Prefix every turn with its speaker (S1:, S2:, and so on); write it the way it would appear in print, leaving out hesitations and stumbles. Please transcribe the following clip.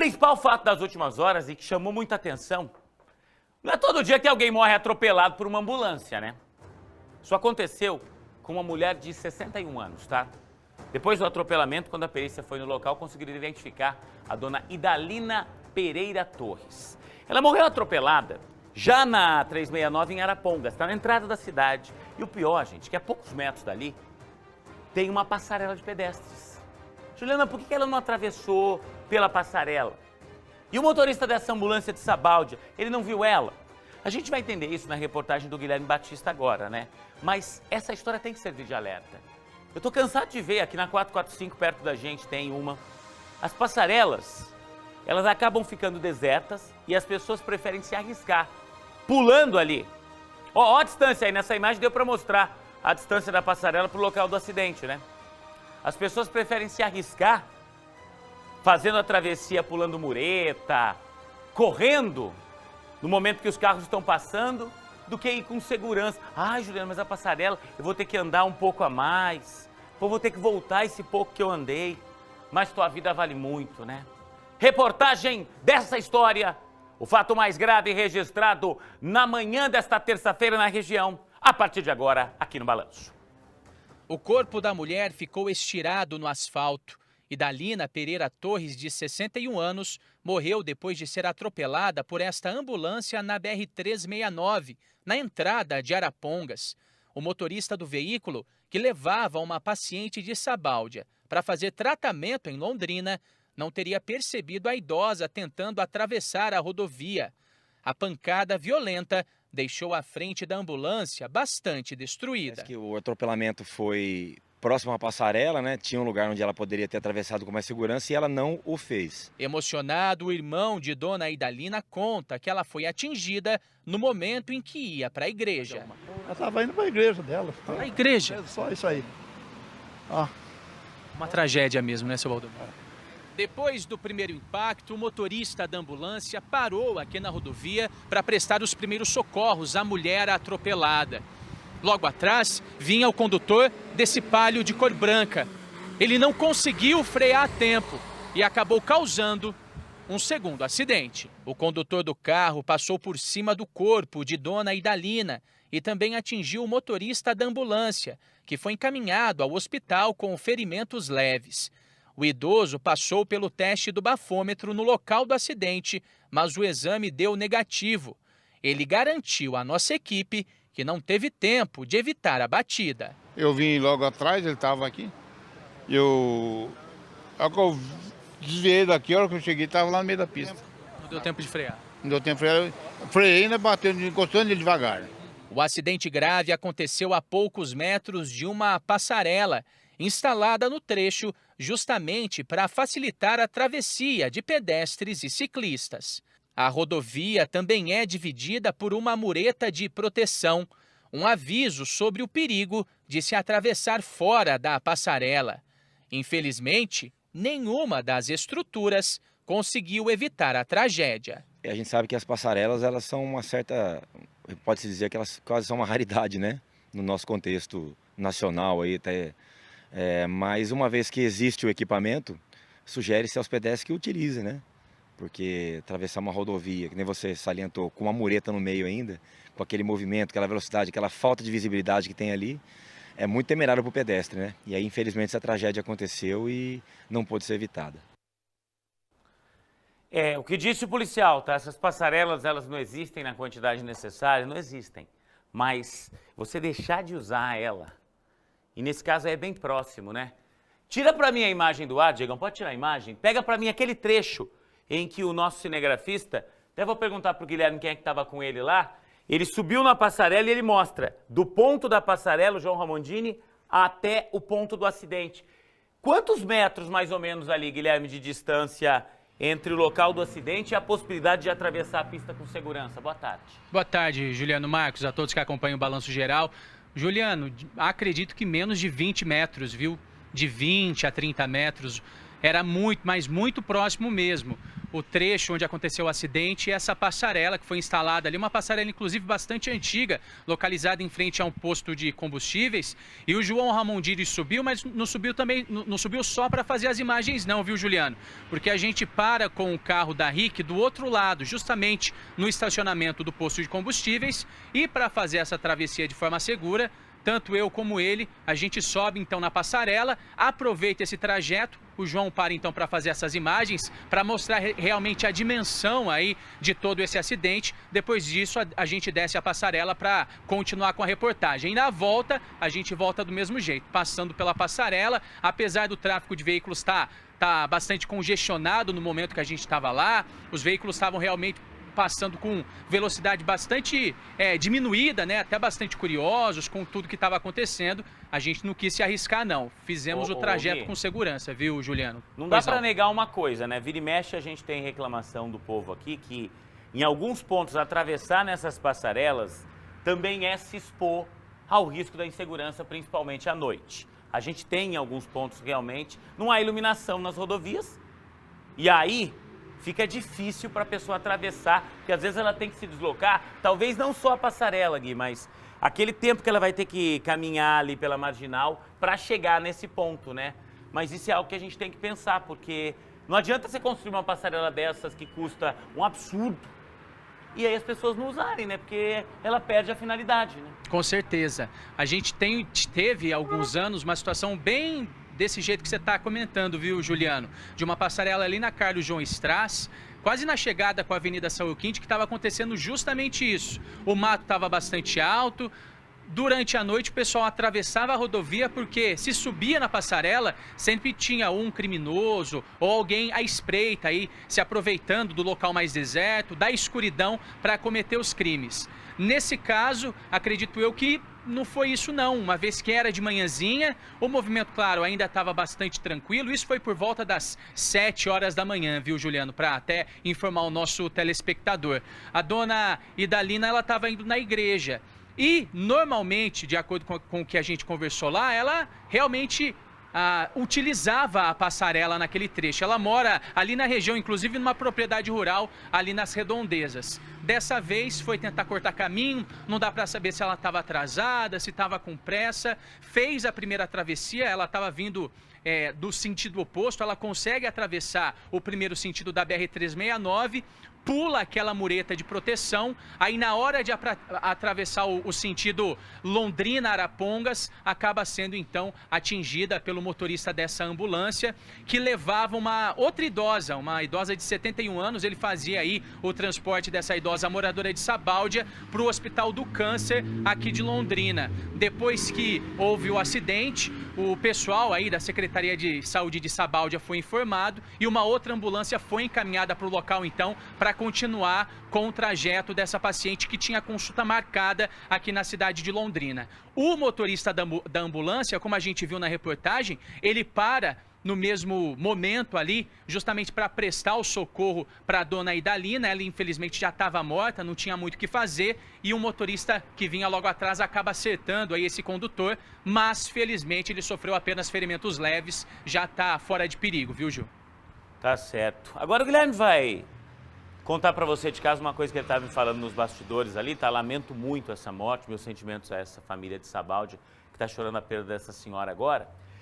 S1: principal fato das últimas horas e que chamou muita atenção, não é todo dia que alguém morre atropelado por uma ambulância, né? Isso aconteceu com uma mulher de 61 anos, tá? Depois do atropelamento, quando a perícia foi no local, conseguiram identificar a dona Idalina Pereira Torres. Ela morreu atropelada já na 369 em Arapongas, está na entrada da cidade. E o pior, gente, que a poucos metros dali tem uma passarela de pedestres. Juliana, por que ela não atravessou pela passarela? E o motorista dessa ambulância de Sabáudia, ele não viu ela? A gente vai entender isso na reportagem do Guilherme Batista agora, né? Mas essa história tem que servir de alerta. Eu tô cansado de ver, aqui na 445, perto da gente, tem uma. As passarelas, elas acabam ficando desertas e as pessoas preferem se arriscar, pulando ali. Ó a distância aí, nessa imagem deu para mostrar a distância da passarela pro local do acidente, né? As pessoas preferem se arriscar, fazendo a travessia, pulando mureta, correndo, no momento que os carros estão passando, do que ir com segurança. Ai, Juliana, mas a passarela, eu vou ter que andar um pouco a mais, vou ter que voltar esse pouco que eu andei, mas tua vida vale muito, né? Reportagem dessa história, o fato mais grave registrado na manhã desta terça-feira na região, a partir de agora, aqui no Balanço.
S2: O corpo da mulher ficou estirado no asfalto. Idalina Pereira Torres, de 61 anos, morreu depois de ser atropelada por esta ambulância na BR-369, na entrada de Arapongas. O motorista do veículo, que levava uma paciente de Sabáudia para fazer tratamento em Londrina, não teria percebido a idosa tentando atravessar a rodovia. A pancada violenta deixou a frente da ambulância bastante destruída.
S3: Parece que o atropelamento foi próximo à passarela, né? Tinha um lugar onde ela poderia ter atravessado com mais segurança e ela não o fez.
S2: Emocionado, o irmão de dona Idalina conta que ela foi atingida no momento em que ia para a igreja.
S4: Ela estava indo para a igreja dela.
S2: A igreja?
S4: É só isso aí. Ah.
S2: Uma tragédia mesmo, né, seu Valdomiro? Depois do primeiro impacto, o motorista da ambulância parou aqui na rodovia para prestar os primeiros socorros à mulher atropelada. Logo atrás, vinha o condutor desse Palio de cor branca. Ele não conseguiu frear a tempo e acabou causando um segundo acidente. O condutor do carro passou por cima do corpo de dona Idalina e também atingiu o motorista da ambulância, que foi encaminhado ao hospital com ferimentos leves. O idoso passou pelo teste do bafômetro no local do acidente, mas o exame deu negativo. Ele garantiu à nossa equipe que não teve tempo de evitar a batida.
S5: Eu vim logo atrás, ele estava aqui. Eu desviei daqui, a hora que eu cheguei, estava lá no meio da pista.
S2: Não deu tempo de frear?
S5: Não deu tempo de frear. Freiei, ainda bateu, encostando ele devagar.
S2: O acidente grave aconteceu a poucos metros de uma passarela instalada no trecho justamente para facilitar a travessia de pedestres e ciclistas. A rodovia também é dividida por uma mureta de proteção, um aviso sobre o perigo de se atravessar fora da passarela. Infelizmente, nenhuma das estruturas conseguiu evitar a tragédia.
S3: A gente sabe que as passarelas, elas são uma certa, pode-se dizer que elas quase são uma raridade, né? No nosso contexto nacional aí até. Mas uma vez que existe o equipamento, sugere-se aos pedestres que utilizem, né? Porque atravessar uma rodovia, que nem você salientou, com uma mureta no meio ainda, com aquele movimento, aquela velocidade, aquela falta de visibilidade que tem ali, é muito temerário para o pedestre, né? E aí, infelizmente, essa tragédia aconteceu e não pôde ser evitada.
S1: O que disse o policial, tá? Essas passarelas, elas não existem na quantidade necessária, não existem. Mas você deixar de usar ela, e nesse caso é bem próximo, né? Tira para mim a imagem do ar, Diegão, pode tirar a imagem? Pega para mim aquele trecho em que o nosso cinegrafista, até vou perguntar para o Guilherme quem é que estava com ele lá, ele subiu na passarela e ele mostra do ponto da passarela, o João Ramondini, até o ponto do acidente. Quantos metros mais ou menos ali, Guilherme, de distância entre o local do acidente e a possibilidade de atravessar a pista com segurança? Boa tarde.
S2: Boa tarde, Juliano Marcos, a todos que acompanham o Balanço Geral. Juliano, acredito que menos de 20 metros, viu? De 20 a 30 metros. Era muito, mas muito próximo mesmo. o trecho onde aconteceu o acidente e essa passarela que foi instalada ali, uma passarela inclusive bastante antiga, localizada em frente a um posto de combustíveis. E o João Ramondiri subiu, mas não subiu também, não subiu só para fazer as imagens não, viu, Juliano? Porque a gente para com o carro da RIC do outro lado, justamente no estacionamento do posto de combustíveis, e para fazer essa travessia de forma segura, tanto eu como ele, a gente sobe então na passarela, aproveita esse trajeto. O João para então para fazer essas imagens, para mostrar realmente a dimensão aí de todo esse acidente. Depois disso, a gente desce a passarela para continuar com a reportagem. E na volta, a gente volta do mesmo jeito, passando pela passarela, apesar do tráfego de veículos tá bastante congestionado no momento que a gente estava lá. Os veículos estavam realmente passando com velocidade bastante diminuída, né? Até bastante curiosos com tudo que estava acontecendo. A gente não quis se arriscar, não. Fizemos o trajeto com segurança, viu, Juliano?
S1: Não dá para negar uma coisa, né? Vira e mexe, a gente tem reclamação do povo aqui que, em alguns pontos, atravessar nessas passarelas também é se expor ao risco da insegurança, principalmente à noite. A gente tem, em alguns pontos, realmente, não há iluminação nas rodovias. E aí fica difícil para a pessoa atravessar, porque às vezes ela tem que se deslocar, talvez não só a passarela, Gui, mas aquele tempo que ela vai ter que caminhar ali pela marginal para chegar nesse ponto, né? Mas isso é algo que a gente tem que pensar, porque não adianta você construir uma passarela dessas que custa um absurdo e aí as pessoas não usarem, né? Porque ela perde a finalidade, né?
S2: Com certeza. A gente teve há alguns anos uma situação bem desse jeito que você está comentando, viu, Juliano? De uma passarela ali na Carlos João Strass, quase na chegada com a Avenida São Euquinte, que estava acontecendo justamente isso. O mato estava bastante alto. Durante a noite o pessoal atravessava a rodovia porque se subia na passarela, sempre tinha um criminoso ou alguém à espreita aí, se aproveitando do local mais deserto, da escuridão para cometer os crimes. Nesse caso, acredito eu que não foi isso não, uma vez que era de manhãzinha, o movimento, claro, ainda estava bastante tranquilo. Isso foi por volta das 7 horas da manhã, viu, Juliano? Para até informar o nosso telespectador. A dona Idalina, ela estava indo na igreja. E, normalmente, de acordo com o que a gente conversou lá, ela realmente utilizava a passarela naquele trecho. Ela mora ali na região, inclusive numa propriedade rural, ali nas redondezas. Dessa vez foi tentar cortar caminho, não dá para saber se ela estava atrasada, se estava com pressa. Fez a primeira travessia, ela estava vindo do sentido oposto, ela consegue atravessar o primeiro sentido da BR-369, pula aquela mureta de proteção, aí na hora de atravessar o sentido Londrina-Arapongas, acaba sendo então atingida pelo motorista dessa ambulância, que levava uma outra idosa, uma idosa de 71 anos, ele fazia aí o transporte dessa idosa moradora de Sabáudia para o Hospital do Câncer aqui de Londrina. Depois que houve o acidente, o pessoal aí da Secretaria de Saúde de Sabáudia foi informado e uma outra ambulância foi encaminhada para o local então para continuar com o trajeto dessa paciente que tinha consulta marcada aqui na cidade de Londrina. O motorista da ambulância, como a gente viu na reportagem, ele para no mesmo momento ali, justamente para prestar o socorro para a dona Idalina. Ela infelizmente já estava morta, não tinha muito o que fazer, e o motorista que vinha logo atrás acaba acertando aí esse condutor, mas felizmente ele sofreu apenas ferimentos leves, já está fora de perigo, viu, Gil?
S1: Tá certo. Agora o Guilherme vai contar para você de casa uma coisa que ele estava me falando nos bastidores ali, tá? Lamento muito essa morte, meus sentimentos a essa família de Sabáudia, que está chorando a perda dessa senhora agora.